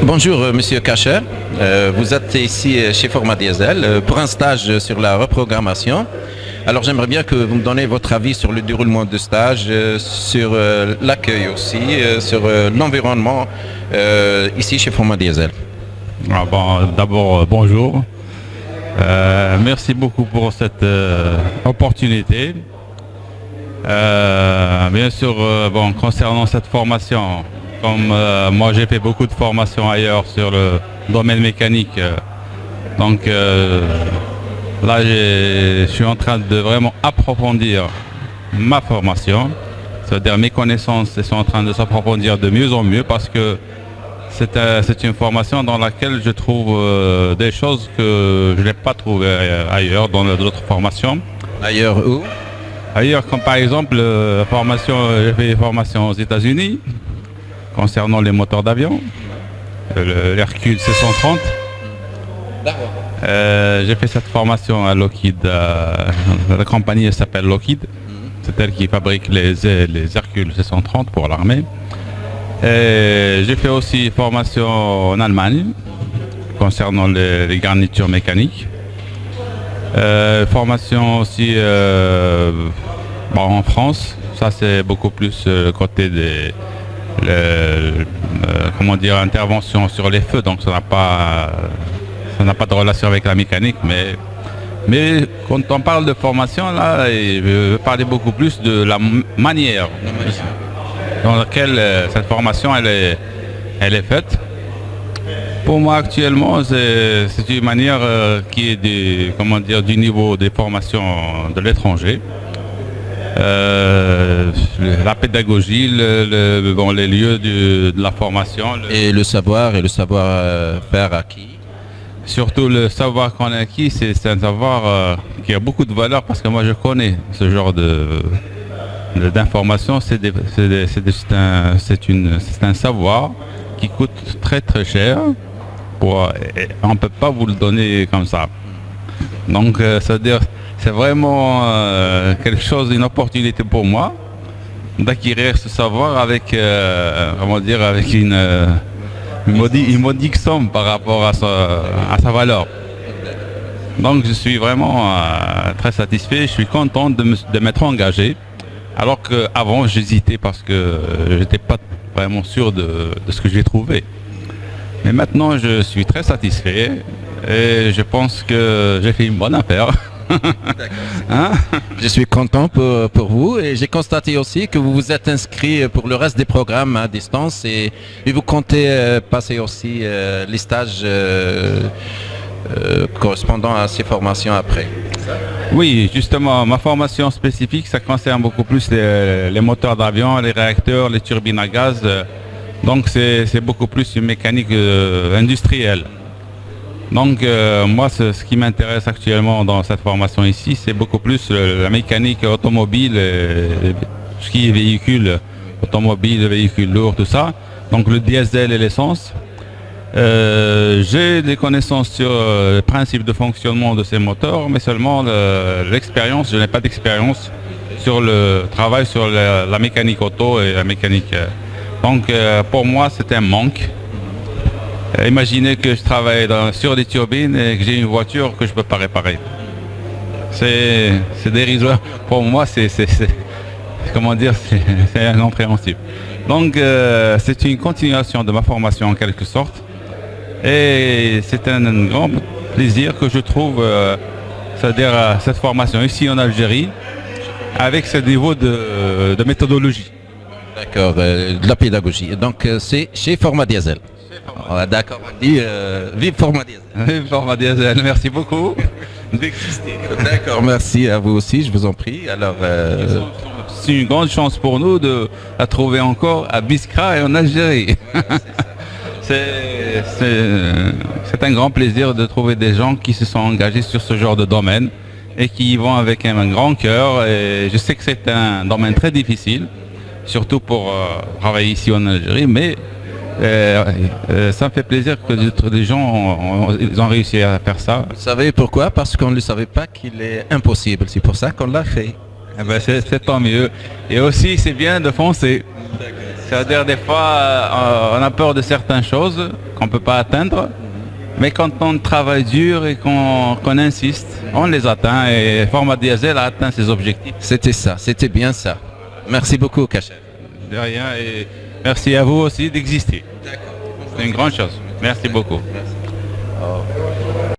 Bonjour, Monsieur Kacher. Vous êtes ici chez Format Diesel pour un stage sur la reprogrammation. Alors j'aimerais bien que vous me donniez votre avis sur le déroulement de stage, sur l'accueil aussi, sur l'environnement ici chez Format Diesel. D'abord, bonjour. Merci beaucoup pour cette opportunité. Bien sûr, concernant cette formation, comme moi j'ai fait beaucoup de formations ailleurs sur le domaine mécanique, donc là je suis en train de vraiment approfondir ma formation, c'est-à-dire mes connaissances sont en train de s'approfondir de mieux en mieux parce que c'est une formation dans laquelle je trouve des choses que je n'ai pas trouvées ailleurs dans d'autres formations. Ailleurs où? Ailleurs, comme par exemple, j'ai fait des formations aux États-Unis concernant les moteurs d'avion, l'Hercule C-130. J'ai fait cette formation à Lockheed, la compagnie elle s'appelle Lockheed, c'est elle qui fabrique les Hercule C-130 pour l'armée. J'ai fait aussi formation en Allemagne concernant les garnitures mécaniques. Formation aussi en France, ça c'est beaucoup plus côté des intervention sur les feux, donc ça n'a pas de relation avec la mécanique, mais quand on parle de formation là, je veux parler beaucoup plus de la manière dans laquelle cette formation elle est faite. Pour moi actuellement, c'est une manière qui est du niveau des formations de l'étranger. La pédagogie, les lieux de la formation. Et le savoir-faire acquis. Surtout le savoir qu'on a acquis, c'est un savoir qui a beaucoup de valeur parce que moi je connais ce genre d'informations. C'est un savoir qui coûte très très cher. On ne peut pas vous le donner comme ça. Donc c'est vraiment quelque chose, une opportunité pour moi d'acquérir ce savoir avec une modique somme par rapport à sa valeur. Donc je suis vraiment très satisfait, je suis content de m'être engagé, alors qu'avant j'hésitais parce que j'étais pas vraiment sûr de ce que j'ai trouvé. Mais maintenant, je suis très satisfait et je pense que j'ai fait une bonne affaire. Hein? Je suis content pour vous et j'ai constaté aussi que vous vous êtes inscrit pour le reste des programmes à distance et vous comptez passer aussi les stages correspondant à ces formations après. Oui, justement, ma formation spécifique, ça concerne beaucoup plus les moteurs d'avion, les réacteurs, les turbines à gaz. Donc c'est beaucoup plus une mécanique industrielle. Donc moi ce qui m'intéresse actuellement dans cette formation ici, c'est beaucoup plus la mécanique automobile, ce qui est véhicule automobile, véhicule lourd, tout ça. Donc le diesel et l'essence. J'ai des connaissances sur le principe de fonctionnement de ces moteurs, mais seulement l'expérience, je n'ai pas d'expérience sur le travail sur la mécanique auto et la mécanique. Donc pour moi c'est un manque. Imaginez que je travaille sur des turbines et que j'ai une voiture que je ne peux pas réparer. C'est dérisoire. Pour moi c'est incompréhensible. Donc c'est une continuation de ma formation en quelque sorte. Et c'est un grand plaisir que je trouve, c'est-à-dire cette formation ici en Algérie avec ce niveau de méthodologie. D'accord, de la pédagogie. Donc c'est chez Format Diesel. D'accord, on dit vive Format Diesel. Vive Format Diesel, merci beaucoup. D'accord, merci à vous aussi, je vous en prie. Alors, c'est une grande chance pour nous de la trouver encore à Biskra et en Algérie. C'est un grand plaisir de trouver des gens qui se sont engagés sur ce genre de domaine et qui y vont avec un grand cœur. Et je sais que c'est un domaine très difficile, surtout pour travailler ici en Algérie, mais ça me fait plaisir que les gens ils ont réussi à faire ça. Vous savez pourquoi? Parce qu'on ne savait pas qu'il est impossible, c'est pour ça qu'on l'a fait. C'est tant mieux. Et aussi c'est bien de foncer. C'est-à-dire des fois, on a peur de certaines choses qu'on ne peut pas atteindre, mais quand on travaille dur et qu'on insiste, on les atteint et Format Diesel a atteint ses objectifs. C'était ça, c'était bien ça. Merci beaucoup, Kacher. De rien et merci à vous aussi d'exister. C'est une grande chose. Merci beaucoup. Merci.